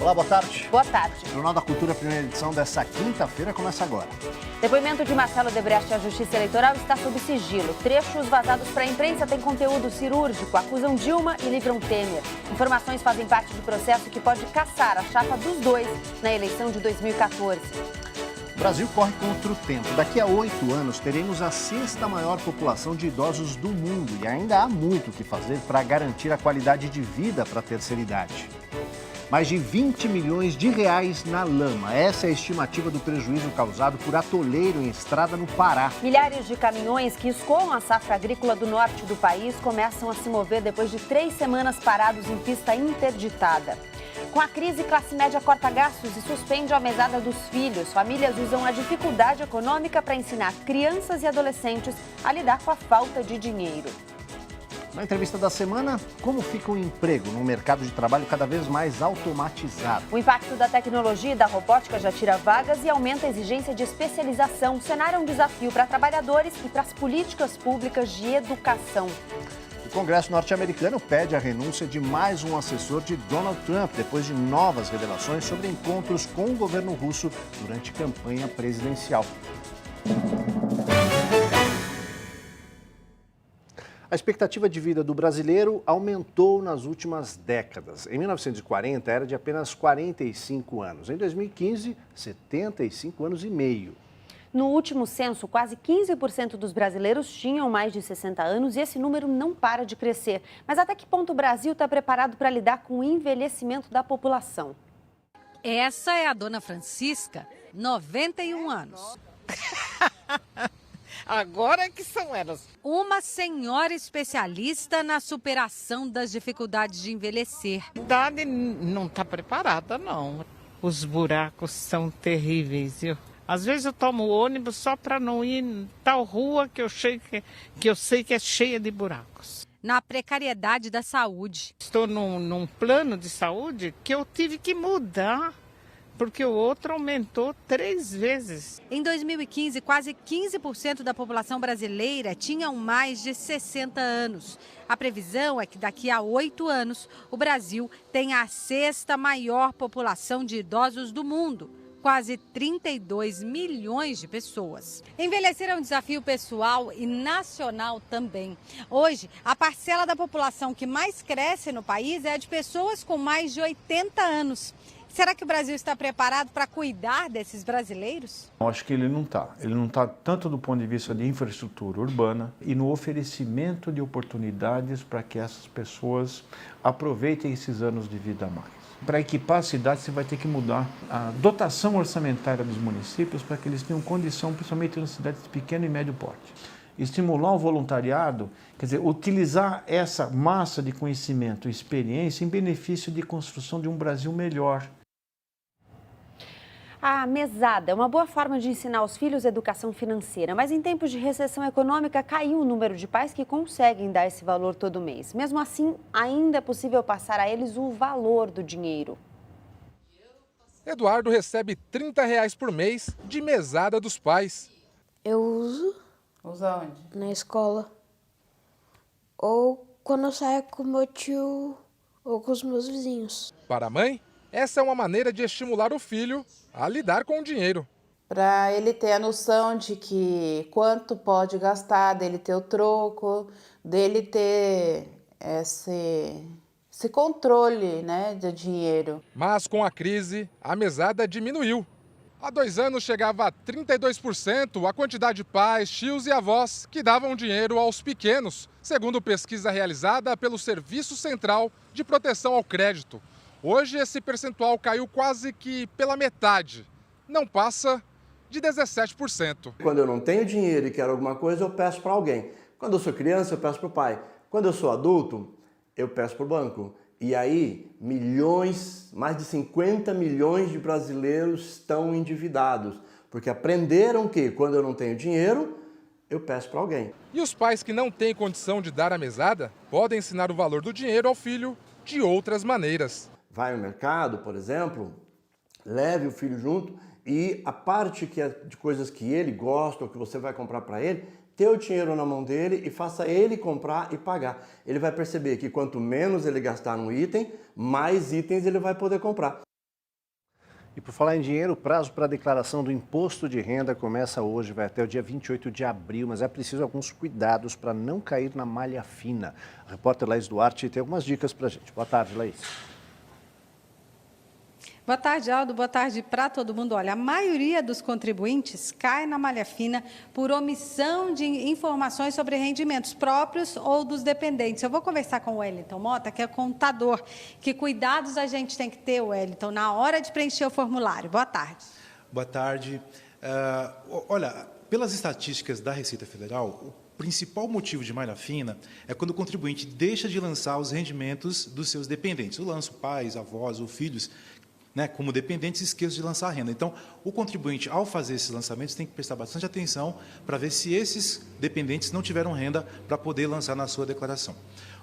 Olá, boa tarde. Boa tarde. O Jornal da Cultura, primeira edição dessa quinta-feira, começa agora. Depoimento de Marcelo Debrecht à Justiça Eleitoral está sob sigilo. Trechos vazados para a imprensa têm conteúdo cirúrgico, acusam Dilma e livram Temer. Informações fazem parte do processo que pode caçar a chapa dos dois na eleição de 2014. O Brasil corre contra o tempo. Daqui a 8 anos, teremos a sexta maior população de idosos do mundo. E ainda há muito o que fazer para garantir a qualidade de vida para a terceira idade. Mais de 20 milhões de reais na lama. Essa é a estimativa do prejuízo causado por atoleiro em estrada no Pará. Milhares de caminhões que escoam a safra agrícola do norte do país começam a se mover depois de 3 semanas parados em pista interditada. Com a crise, classe média corta gastos e suspende a mesada dos filhos. Famílias usam a dificuldade econômica para ensinar crianças e adolescentes a lidar com a falta de dinheiro. Na entrevista da semana, como fica o emprego num mercado de trabalho cada vez mais automatizado? O impacto da tecnologia e da robótica já tira vagas e aumenta a exigência de especialização. O cenário é um desafio para trabalhadores e para as políticas públicas de educação. O Congresso norte-americano pede a renúncia de mais um assessor de Donald Trump, depois de novas revelações sobre encontros com o governo russo durante campanha presidencial. A expectativa de vida do brasileiro aumentou nas últimas décadas. Em 1940, era de apenas 45 anos. Em 2015, 75 anos e meio. No último censo, quase 15% dos brasileiros tinham mais de 60 anos e esse número não para de crescer. Mas até que ponto o Brasil está preparado para lidar com o envelhecimento da população? Essa é a dona Francisca, 91 anos. Agora que são elas. Uma senhora especialista na superação das dificuldades de envelhecer. A idade não está preparada, não. Os buracos são terríveis, viu? Às vezes eu tomo ônibus só para não ir em tal rua que eu sei que é cheia de buracos. Na precariedade da saúde. Estou num plano de saúde que eu tive que mudar, porque o outro aumentou 3 vezes. Em 2015, quase 15% da população brasileira tinham mais de 60 anos. A previsão é que daqui a 8 anos, o Brasil tenha a sexta maior população de idosos do mundo. Quase 32 milhões de pessoas. Envelhecer é um desafio pessoal e nacional também. Hoje, a parcela da população que mais cresce no país é a de pessoas com mais de 80 anos. Será que o Brasil está preparado para cuidar desses brasileiros? Eu acho que ele não está. Ele não está tanto do ponto de vista de infraestrutura urbana e no oferecimento de oportunidades para que essas pessoas aproveitem esses anos de vida a mais. Para equipar a cidade, você vai ter que mudar a dotação orçamentária dos municípios para que eles tenham condição, principalmente nas cidades de pequeno e médio porte. Estimular o voluntariado, quer dizer, utilizar essa massa de conhecimento e experiência em benefício de construção de um Brasil melhor. A mesada é uma boa forma de ensinar os filhos educação financeira, mas em tempos de recessão econômica caiu o número de pais que conseguem dar esse valor todo mês. Mesmo assim, ainda é possível passar a eles o valor do dinheiro. Eduardo recebe R$ 30 por mês de mesada dos pais. Eu uso. Usa onde? Na escola. Ou quando eu saio com meu tio ou com os meus vizinhos. Para a mãe, essa é uma maneira de estimular o filho a lidar com o dinheiro. Para ele ter a noção de que quanto pode gastar, dele ter o troco, dele ter esse controle, né, do dinheiro. Mas com a crise, a mesada diminuiu. Há 2 anos chegava a 32% a quantidade de pais, tios e avós que davam dinheiro aos pequenos, segundo pesquisa realizada pelo Serviço Central de Proteção ao Crédito. Hoje esse percentual caiu quase que pela metade, não passa de 17%. Quando eu não tenho dinheiro e quero alguma coisa, eu peço para alguém. Quando eu sou criança, eu peço para o pai. Quando eu sou adulto, eu peço para o banco. E aí, mais de 50 milhões de brasileiros estão endividados, porque aprenderam que quando eu não tenho dinheiro, eu peço para alguém. E os pais que não têm condição de dar a mesada podem ensinar o valor do dinheiro ao filho de outras maneiras. Vai ao mercado, por exemplo, leve o filho junto e a parte que é de coisas que ele gosta ou que você vai comprar para ele, ter o dinheiro na mão dele e faça ele comprar e pagar. Ele vai perceber que quanto menos ele gastar no item, mais itens ele vai poder comprar. E por falar em dinheiro, o prazo para a declaração do imposto de renda começa hoje, vai até o dia 28 de abril, mas é preciso alguns cuidados para não cair na malha fina. A repórter Laís Duarte tem algumas dicas para a gente. Boa tarde, Laís. Boa tarde, Aldo. Boa tarde para todo mundo. Olha, a maioria dos contribuintes cai na malha fina por omissão de informações sobre rendimentos próprios ou dos dependentes. Eu vou conversar com o Wellington Mota, que é contador. Que cuidados a gente tem que ter, Wellington, na hora de preencher o formulário? Boa tarde. Boa tarde. Olha, pelas estatísticas da Receita Federal, o principal motivo de malha fina é quando o contribuinte deixa de lançar os rendimentos dos seus dependentes. Eu lanço pais, avós ou filhos, como dependentes, esqueço de lançar a renda. Então, o contribuinte, ao fazer esses lançamentos, tem que prestar bastante atenção para ver se esses dependentes não tiveram renda para poder lançar na sua declaração.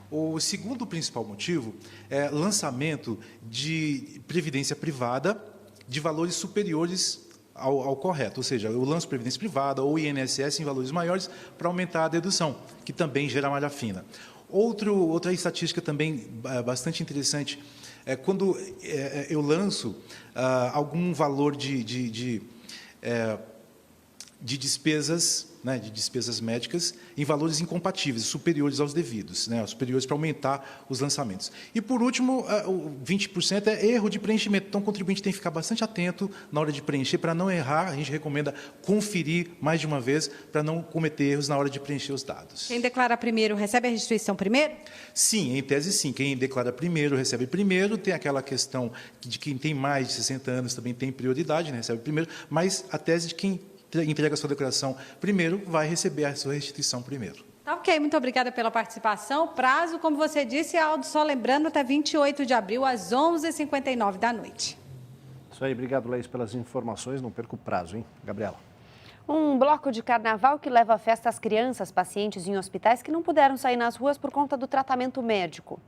O segundo principal motivo é lançamento de previdência privada de valores superiores ao correto, ou seja, eu lanço previdência privada ou INSS em valores maiores para aumentar a dedução, que também gera malha fina. Outra estatística também bastante interessante é quando eu lanço algum valor de despesas, de despesas médicas, em valores incompatíveis, superiores aos devidos, superiores para aumentar os lançamentos. E, por último, o 20% é erro de preenchimento. Então, o contribuinte tem que ficar bastante atento na hora de preencher, para não errar. A gente recomenda conferir mais de uma vez, para não cometer erros na hora de preencher os dados. Quem declara primeiro recebe a restituição primeiro? Sim, em tese, sim. Quem declara primeiro recebe primeiro. Tem aquela questão de quem tem mais de 60 anos também tem prioridade, recebe primeiro, mas a tese de quem entrega a sua declaração primeiro, vai receber a sua restituição primeiro. Tá ok, muito obrigada pela participação. Prazo, como você disse, Aldo, só lembrando, até 28 de abril, às 11h59 da noite. Isso aí, obrigado, Laís, pelas informações. Não perca o prazo, hein, Gabriela? Um bloco de carnaval que leva à festa as crianças, pacientes em hospitais que não puderam sair nas ruas por conta do tratamento médico.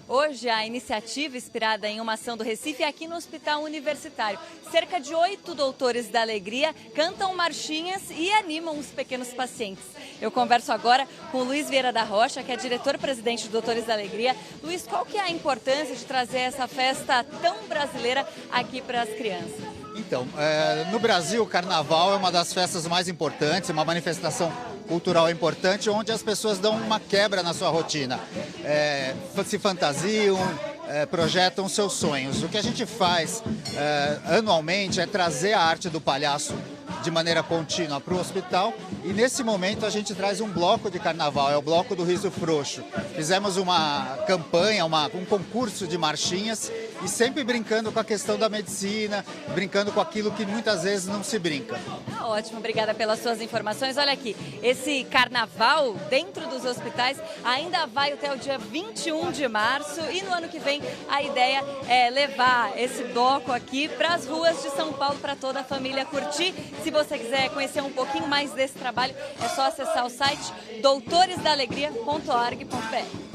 Hoje, a iniciativa, inspirada em uma ação do Recife, é aqui no Hospital Universitário. Cerca de 8 doutores da alegria cantam marchinhas e animam os pequenos pacientes. Eu converso agora com o Luiz Vieira da Rocha, que é diretor-presidente do Doutores da Alegria. Luiz, qual que é a importância de trazer essa festa tão brasileira aqui para as crianças? Então, no Brasil, o Carnaval é uma das festas mais importantes, uma manifestação cultural importante, onde as pessoas dão uma quebra na sua rotina, se fantasiam, projetam seus sonhos. O que a gente faz anualmente é trazer a arte do palhaço de maneira contínua para o hospital, e nesse momento a gente traz um bloco de carnaval, é o bloco do Riso Frouxo. Fizemos uma campanha, um concurso de marchinhas, e sempre brincando com a questão da medicina, brincando com aquilo que muitas vezes não se brinca. Tá ótimo, obrigada pelas suas informações. Olha aqui, esse carnaval dentro dos hospitais ainda vai até o dia 21 de março, e no ano que vem a ideia é levar esse bloco aqui para as ruas de São Paulo, para toda a família curtir. Se você quiser conhecer um pouquinho mais desse trabalho, é só acessar o site doutoresdaalegria.org.br.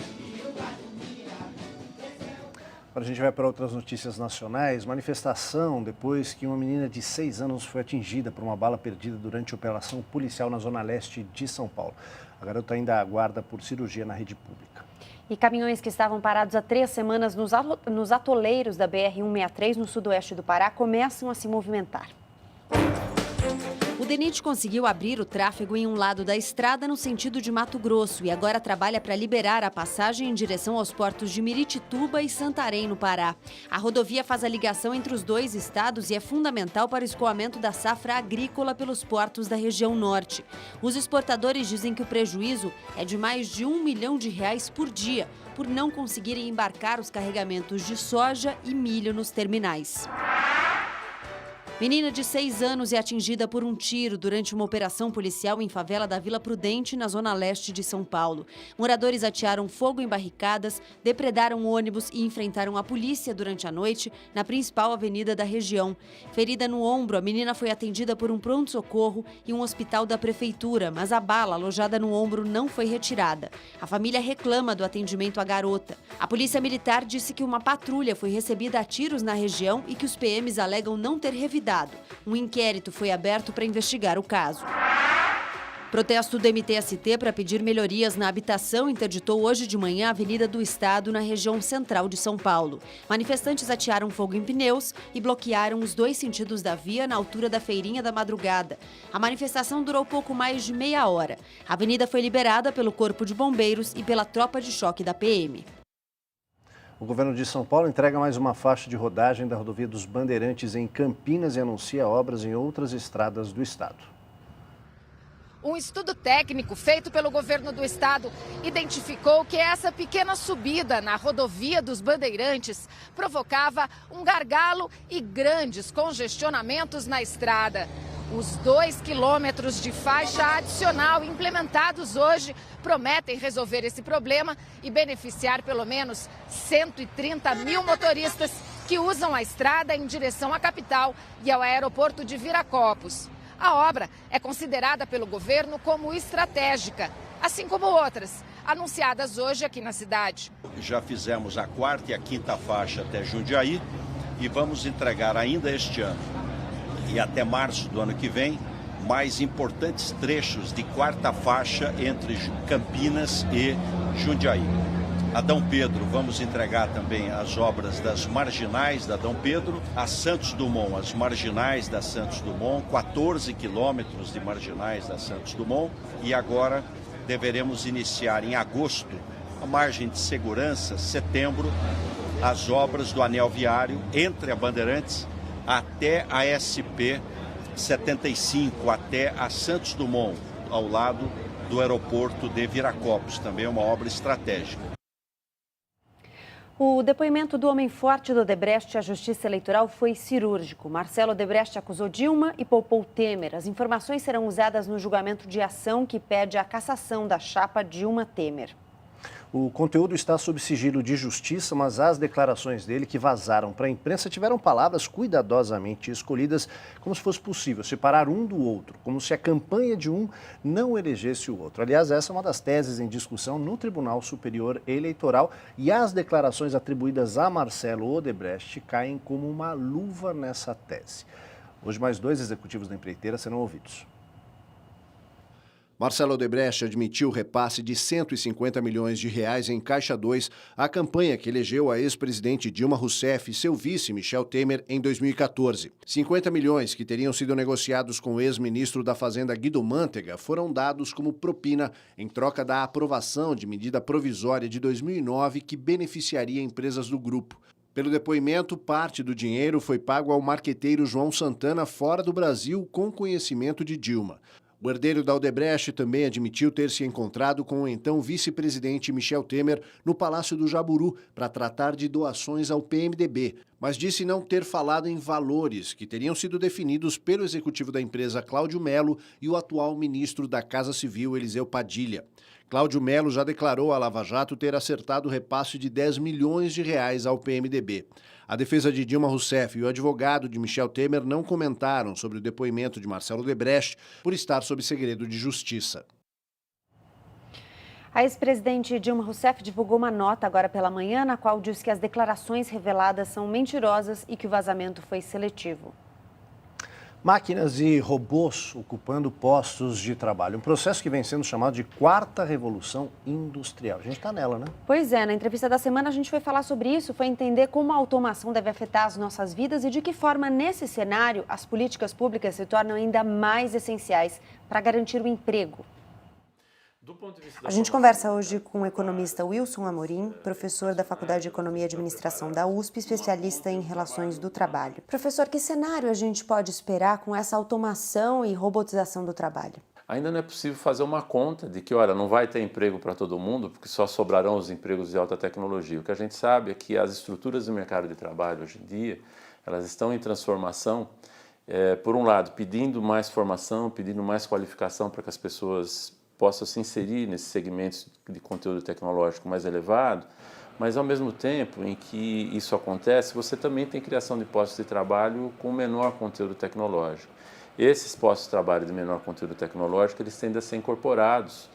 Agora a gente vai para outras notícias nacionais. Manifestação depois que uma menina de 6 anos foi atingida por uma bala perdida durante a operação policial na zona leste de São Paulo. A garota ainda aguarda por cirurgia na rede pública. E caminhões que estavam parados há 3 semanas nos atoleiros da BR-163, no sudoeste do Pará, começam a se movimentar. O DENIT conseguiu abrir o tráfego em um lado da estrada no sentido de Mato Grosso e agora trabalha para liberar a passagem em direção aos portos de Miritituba e Santarém, no Pará. A rodovia faz a ligação entre os dois estados e é fundamental para o escoamento da safra agrícola pelos portos da região norte. Os exportadores dizem que o prejuízo é de mais de R$1 milhão por dia, por não conseguirem embarcar os carregamentos de soja e milho nos terminais. Menina de 6 anos é atingida por um tiro durante uma operação policial em favela da Vila Prudente, na zona leste de São Paulo. Moradores atearam fogo em barricadas, depredaram ônibus e enfrentaram a polícia durante a noite na principal avenida da região. Ferida no ombro, a menina foi atendida por um pronto-socorro e um hospital da prefeitura, mas a bala alojada no ombro não foi retirada. A família reclama do atendimento à garota. A polícia militar disse que uma patrulha foi recebida a tiros na região e que os PMs alegam não ter revidado. Um inquérito foi aberto para investigar o caso. Protesto do MTST para pedir melhorias na habitação interditou hoje de manhã a Avenida do Estado, na região central de São Paulo. Manifestantes atearam fogo em pneus e bloquearam os 2 sentidos da via na altura da Feirinha da Madrugada. A manifestação durou pouco mais de meia hora. A avenida foi liberada pelo Corpo de Bombeiros e pela tropa de choque da PM. O governo de São Paulo entrega mais uma faixa de rodagem da rodovia dos Bandeirantes em Campinas e anuncia obras em outras estradas do estado. Um estudo técnico feito pelo governo do estado identificou que essa pequena subida na rodovia dos Bandeirantes provocava um gargalo e grandes congestionamentos na estrada. Os 2 quilômetros de faixa adicional implementados hoje prometem resolver esse problema e beneficiar pelo menos 130 mil motoristas que usam a estrada em direção à capital e ao aeroporto de Viracopos. A obra é considerada pelo governo como estratégica, assim como outras, anunciadas hoje aqui na cidade. Já fizemos a 4ª e a 5ª faixa até Jundiaí e vamos entregar ainda este ano e até março do ano que vem mais importantes trechos de 4ª faixa entre Campinas e Jundiaí. Adão Pedro, vamos entregar também as obras das marginais da Adão Pedro, a Santos Dumont, as marginais da Santos Dumont, 14 quilômetros de marginais da Santos Dumont, e agora deveremos iniciar em agosto, a margem de segurança, setembro, as obras do anel viário entre a Bandeirantes até a SP 75, até a Santos Dumont, ao lado do aeroporto de Viracopos, também é uma obra estratégica. O depoimento do homem forte do Odebrecht à Justiça Eleitoral foi cirúrgico. Marcelo Odebrecht acusou Dilma e poupou Temer. As informações serão usadas no julgamento de ação que pede a cassação da chapa Dilma-Temer. O conteúdo está sob sigilo de justiça, mas as declarações dele que vazaram para a imprensa tiveram palavras cuidadosamente escolhidas, como se fosse possível separar um do outro, como se a campanha de um não elegesse o outro. Aliás, essa é uma das teses em discussão no Tribunal Superior Eleitoral e as declarações atribuídas a Marcelo Odebrecht caem como uma luva nessa tese. Hoje, mais 2 executivos da empreiteira serão ouvidos. Marcelo Odebrecht admitiu o repasse de 150 milhões de reais em Caixa 2 à campanha que elegeu a ex-presidente Dilma Rousseff e seu vice Michel Temer em 2014. 50 milhões que teriam sido negociados com o ex-ministro da Fazenda Guido Mantega foram dados como propina em troca da aprovação de medida provisória de 2009 que beneficiaria empresas do grupo. Pelo depoimento, parte do dinheiro foi pago ao marqueteiro João Santana fora do Brasil com conhecimento de Dilma. O herdeiro da Odebrecht também admitiu ter se encontrado com o então vice-presidente Michel Temer no Palácio do Jaburu para tratar de doações ao PMDB, mas disse não ter falado em valores que teriam sido definidos pelo executivo da empresa Cláudio Melo e o atual ministro da Casa Civil Eliseu Padilha. Cláudio Melo já declarou à Lava Jato ter acertado o repasse de 10 milhões de reais ao PMDB. A defesa de Dilma Rousseff e o advogado de Michel Temer não comentaram sobre o depoimento de Marcelo Odebrecht por estar sob segredo de justiça. A ex-presidente Dilma Rousseff divulgou uma nota agora pela manhã, na qual diz que as declarações reveladas são mentirosas e que o vazamento foi seletivo. Máquinas e robôs ocupando postos de trabalho. Um processo que vem sendo chamado de 4ª Revolução Industrial. A gente está nela, né? Pois é, na entrevista da semana a gente foi falar sobre isso, foi entender como a automação deve afetar as nossas vidas e de que forma, nesse cenário, as políticas públicas se tornam ainda mais essenciais para garantir o emprego. A gente conversa hoje com o economista Wilson Amorim, professor da Faculdade de Economia e Administração da USP, especialista em relações do trabalho. Professor, que cenário a gente pode esperar com essa automação e robotização do trabalho? Ainda não é possível fazer uma conta de que, olha, não vai ter emprego para todo mundo, porque só sobrarão os empregos de alta tecnologia. O que a gente sabe é que as estruturas do mercado de trabalho hoje em dia, elas estão em transformação, por um lado, pedindo mais formação, pedindo mais qualificação para que as pessoas possam se inserir nesses segmentos de conteúdo tecnológico mais elevado, mas ao mesmo tempo em que isso acontece, você também tem criação de postos de trabalho com menor conteúdo tecnológico. Esses postos de trabalho de menor conteúdo tecnológico, eles tendem a ser incorporados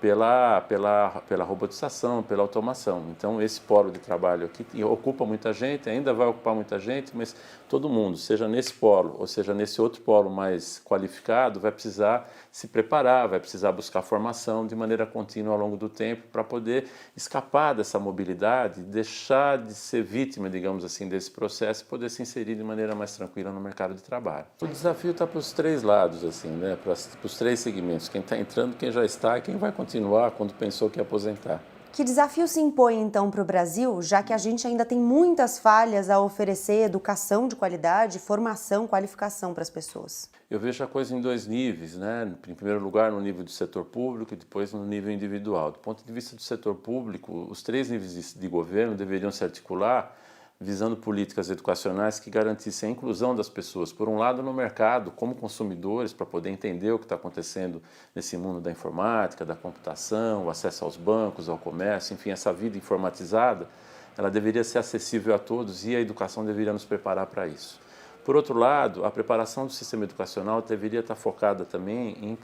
pela robotização, pela automação. Então, esse polo de trabalho aqui ocupa muita gente, ainda vai ocupar muita gente, mas todo mundo, seja nesse polo ou seja nesse outro polo mais qualificado, vai precisar se preparar, vai precisar buscar formação de maneira contínua ao longo do tempo para poder escapar dessa mobilidade, deixar de ser vítima, digamos assim, desse processo e poder se inserir de maneira mais tranquila no mercado de trabalho. O desafio está para os três lados, assim, né? Para os três segmentos, quem está entrando, quem já está e quem vai continuar quando pensou que ia aposentar. Que desafio se impõe, então, para o Brasil, já que a gente ainda tem muitas falhas a oferecer educação de qualidade, formação, qualificação para as pessoas? Eu vejo a coisa em dois níveis, né? Em primeiro lugar, no nível do setor público e depois no nível individual. Do ponto de vista do setor público, os três níveis de governo deveriam se articular visando políticas educacionais que garantissem a inclusão das pessoas, por um lado, no mercado, como consumidores, para poder entender o que está acontecendo nesse mundo da informática, da computação, o acesso aos bancos, ao comércio, enfim, essa vida informatizada, ela deveria ser acessível a todos e a educação deveria nos preparar para isso. Por outro lado, a preparação do sistema educacional deveria estar focada também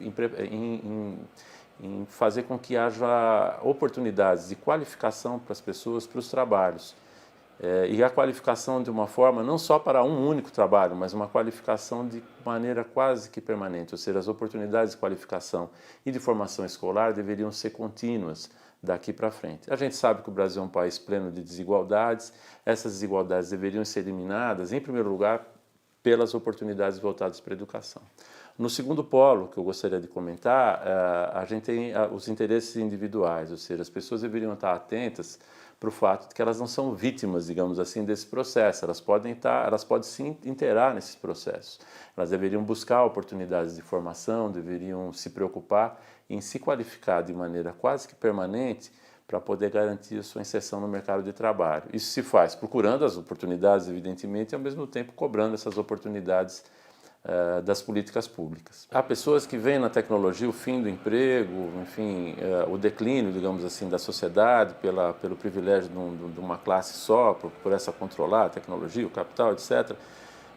em fazer com que haja oportunidades de qualificação para as pessoas, para os trabalhos. E a qualificação de uma forma não só para um único trabalho, mas uma qualificação de maneira quase que permanente, ou seja, as oportunidades de qualificação e de formação escolar deveriam ser contínuas daqui para frente. A gente sabe que o Brasil é um país pleno de desigualdades, essas desigualdades deveriam ser eliminadas, em primeiro lugar, pelas oportunidades voltadas para a educação. No segundo polo, que eu gostaria de comentar, a gente tem os interesses individuais, ou seja, as pessoas deveriam estar atentas para o fato de que elas não são vítimas, digamos assim, desse processo. Elas podem se inteirar nesses processos. Elas deveriam buscar oportunidades de formação, deveriam se preocupar em se qualificar de maneira quase que permanente para poder garantir a sua inserção no mercado de trabalho. Isso se faz procurando as oportunidades, evidentemente, e ao mesmo tempo cobrando essas oportunidades das políticas públicas. Há pessoas que veem na tecnologia o fim do emprego, enfim, o declínio, digamos assim, da sociedade pelo privilégio de uma classe só, por essa controlar a tecnologia, o capital, etc.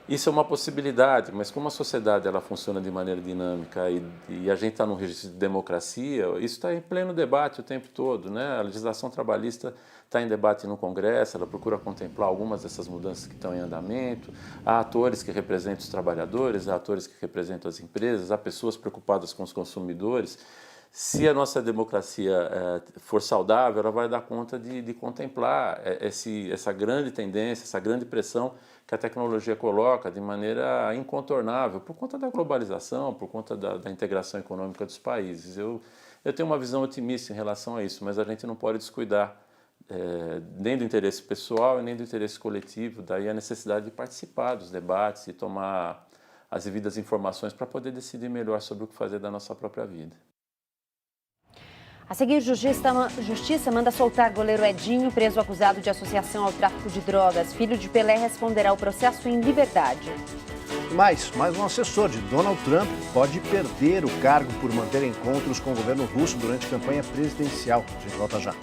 Isso é uma possibilidade, mas como a sociedade ela funciona de maneira dinâmica e a gente está num registro de democracia, isso está em pleno debate o tempo todo, né? A legislação trabalhista está em debate no Congresso, ela procura contemplar algumas dessas mudanças que estão em andamento. Há atores que representam os trabalhadores, há atores que representam as empresas, há pessoas preocupadas com os consumidores. Se a nossa democracia for saudável, ela vai dar conta de contemplar essa grande tendência, essa grande pressão que a tecnologia coloca de maneira incontornável, por conta da globalização, por conta da integração econômica dos países. Eu tenho uma visão otimista em relação a isso, mas a gente não pode descuidar nem do interesse pessoal e nem do interesse coletivo, daí a necessidade de participar dos debates e tomar as devidas informações para poder decidir melhor sobre o que fazer da nossa própria vida. A seguir, Justiça manda soltar goleiro Edinho, preso acusado de associação ao tráfico de drogas. Filho de Pelé responderá ao processo em liberdade. Mais um assessor de Donald Trump pode perder o cargo por manter encontros com o governo russo durante a campanha presidencial. A gente volta já.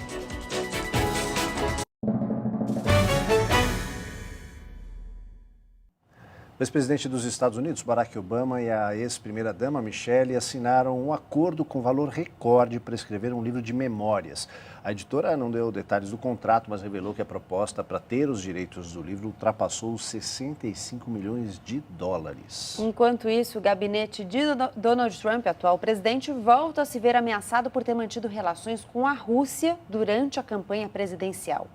O ex-presidente dos Estados Unidos, Barack Obama, e a ex-primeira-dama, Michelle, assinaram um acordo com valor recorde para escrever um livro de memórias. A editora não deu detalhes do contrato, mas revelou que a proposta para ter os direitos do livro ultrapassou os 65 milhões de dólares. Enquanto isso, o gabinete de Donald Trump, atual presidente, volta a se ver ameaçado por ter mantido relações com a Rússia durante a campanha presidencial.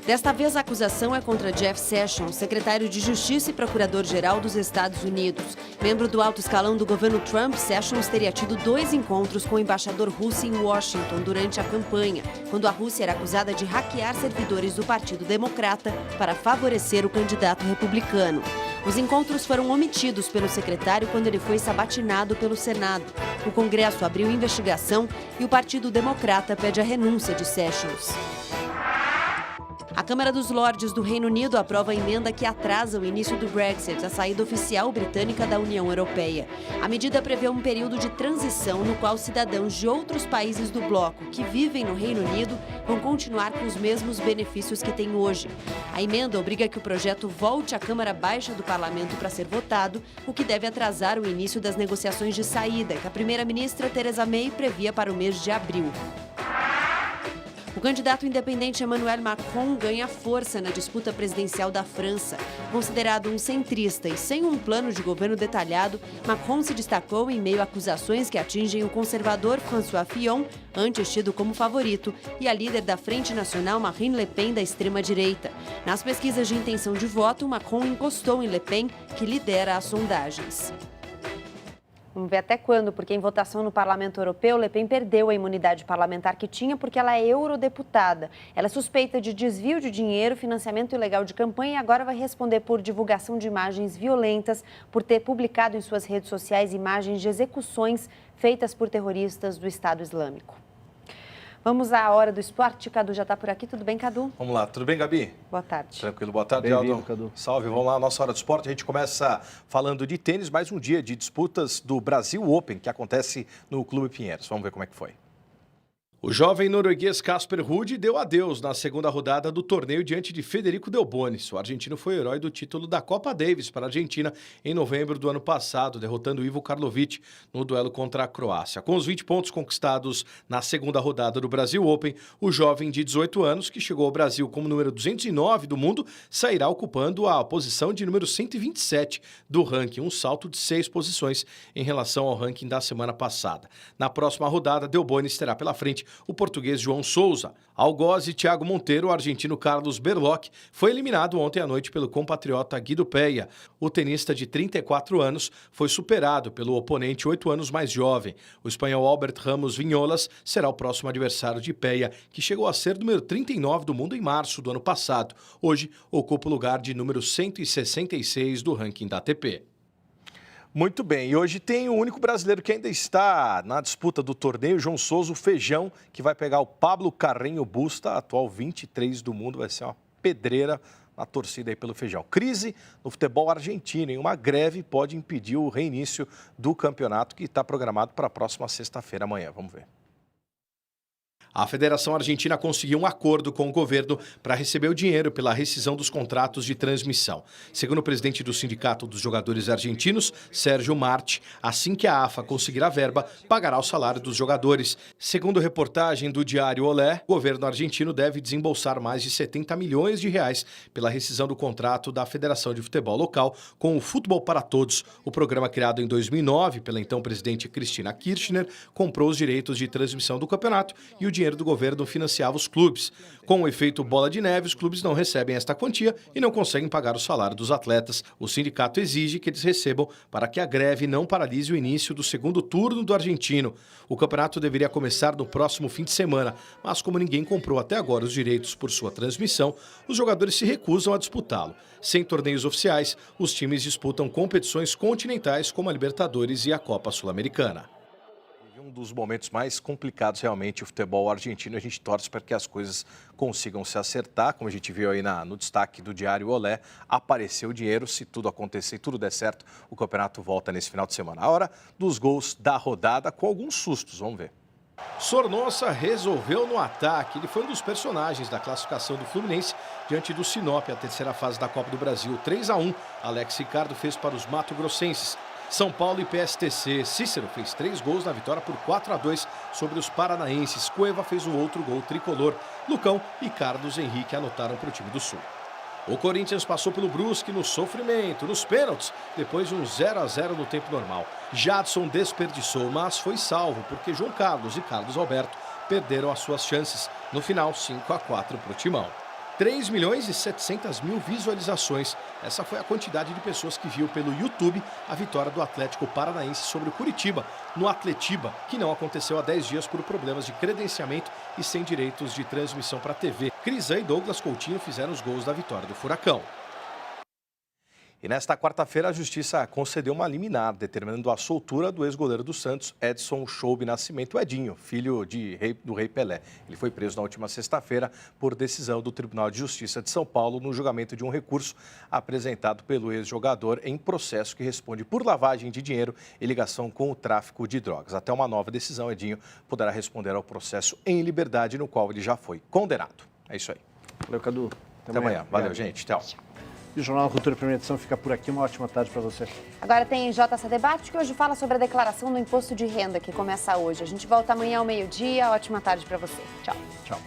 Desta vez, a acusação é contra Jeff Sessions, secretário de Justiça e procurador-geral dos Estados Unidos. Membro do alto escalão do governo Trump, Sessions teria tido 2 encontros com o embaixador russo em Washington durante a campanha, quando a Rússia era acusada de hackear servidores do Partido Democrata para favorecer o candidato republicano. Os encontros foram omitidos pelo secretário quando ele foi sabatinado pelo Senado. O Congresso abriu investigação e o Partido Democrata pede a renúncia de Sessions. A Câmara dos Lordes do Reino Unido aprova a emenda que atrasa o início do Brexit, a saída oficial britânica da União Europeia. A medida prevê um período de transição no qual cidadãos de outros países do bloco que vivem no Reino Unido vão continuar com os mesmos benefícios que têm hoje. A emenda obriga que o projeto volte à Câmara Baixa do Parlamento para ser votado, o que deve atrasar o início das negociações de saída, que a primeira-ministra Theresa May previa para o mês de abril. O candidato independente Emmanuel Macron ganha força na disputa presidencial da França. Considerado um centrista e sem um plano de governo detalhado, Macron se destacou em meio a acusações que atingem o conservador François Fillon, antes tido como favorito, e a líder da Frente Nacional Marine Le Pen, da extrema-direita. Nas pesquisas de intenção de voto, Macron encostou em Le Pen, que lidera as sondagens. Vamos ver até quando, porque em votação no Parlamento Europeu, Le Pen perdeu a imunidade parlamentar que tinha porque ela é eurodeputada. Ela é suspeita de desvio de dinheiro, financiamento ilegal de campanha e agora vai responder por divulgação de imagens violentas, por ter publicado em suas redes sociais imagens de execuções feitas por terroristas do Estado Islâmico. Vamos à hora do esporte. Cadu já está por aqui. Tudo bem, Cadu? Vamos lá. Tudo bem, Gabi? Boa tarde. Tranquilo. Boa tarde, Bem-vindo, Aldo. Cadu. Salve. Vamos lá. Nossa hora do esporte. A gente começa falando de tênis. Mais um dia de disputas do Brasil Open, que acontece no Clube Pinheiros. Vamos ver como é que foi. O jovem norueguês Casper Ruud deu adeus na segunda rodada do torneio diante de Federico Delbonis. O argentino foi o herói do título da Copa Davis para a Argentina em novembro do ano passado, derrotando Ivo Karlovic no duelo contra a Croácia. Com os 20 pontos conquistados na segunda rodada do Brasil Open, o jovem de 18 anos, que chegou ao Brasil como número 209 do mundo, sairá ocupando a posição de número 127 do ranking, um salto de 6 posições em relação ao ranking da semana passada. Na próxima rodada, Delbonis terá pela frente o português João Souza. Algoz e Thiago Monteiro, o argentino Carlos Berlocq, foi eliminado ontem à noite pelo compatriota Guido Peia. O tenista de 34 anos foi superado pelo oponente 8 anos mais jovem. O espanhol Albert Ramos Vinholas será o próximo adversário de Peia, que chegou a ser número 39 do mundo em março do ano passado. Hoje, ocupa o lugar de número 166 do ranking da ATP. Muito bem, e hoje tem o único brasileiro que ainda está na disputa do torneio, João Souza, o Feijão, que vai pegar o Pablo Carreño Busta, atual 23 do mundo, vai ser uma pedreira na torcida aí pelo Feijão. Crise no futebol argentino, em uma greve pode impedir o reinício do campeonato que está programado para a próxima sexta-feira, amanhã, vamos ver. A Federação Argentina conseguiu um acordo com o governo para receber o dinheiro pela rescisão dos contratos de transmissão. Segundo o presidente do Sindicato dos Jogadores Argentinos, Sérgio Marti, assim que a AFA conseguir a verba, pagará o salário dos jogadores. Segundo reportagem do diário Olé, o governo argentino deve desembolsar mais de 70 milhões de reais pela rescisão do contrato da Federação de Futebol Local com o Futebol para Todos. O programa criado em 2009 pela então presidente Cristina Kirchner comprou os direitos de transmissão do campeonato e o dinheiro do governo financiava os clubes. Com o efeito bola de neve, os clubes não recebem esta quantia e não conseguem pagar o salário dos atletas. O sindicato exige que eles recebam para que a greve não paralise o início do segundo turno do argentino. O campeonato deveria começar no próximo fim de semana, mas como ninguém comprou até agora os direitos por sua transmissão, os jogadores se recusam a disputá-lo. Sem torneios oficiais, os times disputam competições continentais como a Libertadores e a Copa Sul-Americana. Um dos momentos mais complicados realmente o futebol argentino, a gente torce para que as coisas consigam se acertar, como a gente viu aí no destaque do diário Olé, apareceu o dinheiro, se tudo acontecer e tudo der certo, o campeonato volta nesse final de semana. A hora dos gols da rodada com alguns sustos, vamos ver. Sornosa resolveu no ataque, ele foi um dos personagens da classificação do Fluminense diante do Sinop, a terceira fase da Copa do Brasil, 3-1, Alex Ricardo fez para os mato-grossenses. São Paulo e PSTC. Cícero fez 3 gols na vitória por 4-2 sobre os paranaenses. Cueva fez o outro gol tricolor. Lucão e Carlos Henrique anotaram para o time do Sul. O Corinthians passou pelo Brusque no sofrimento, nos pênaltis, depois de um 0-0 no tempo normal. Jadson desperdiçou, mas foi salvo, porque João Carlos e Carlos Alberto perderam as suas chances. No final, 5-4 para o Timão. 3.700.000 visualizações. Essa foi a quantidade de pessoas que viu pelo YouTube a vitória do Atlético Paranaense sobre o Curitiba, no Atletiba, que não aconteceu há 10 dias por problemas de credenciamento e sem direitos de transmissão para a TV. Crisan e Douglas Coutinho fizeram os gols da vitória do Furacão. E nesta quarta-feira, a Justiça concedeu uma liminar, determinando a soltura do ex-goleiro do Santos, Edson Choube Nascimento, Edinho, filho do Rei Pelé. Ele foi preso na última sexta-feira por decisão do Tribunal de Justiça de São Paulo no julgamento de um recurso apresentado pelo ex-jogador em processo que responde por lavagem de dinheiro e ligação com o tráfico de drogas. Até uma nova decisão, Edinho poderá responder ao processo em liberdade, no qual ele já foi condenado. É isso aí. Valeu, Cadu. Até amanhã. Valeu, gente. Tchau. E o Jornal Cultura Primeira Edição fica por aqui. Uma ótima tarde para você. Agora tem JC Debate, que hoje fala sobre a declaração do imposto de renda, que começa hoje. A gente volta amanhã ao meio-dia. Ótima tarde para você. Tchau. Tchau.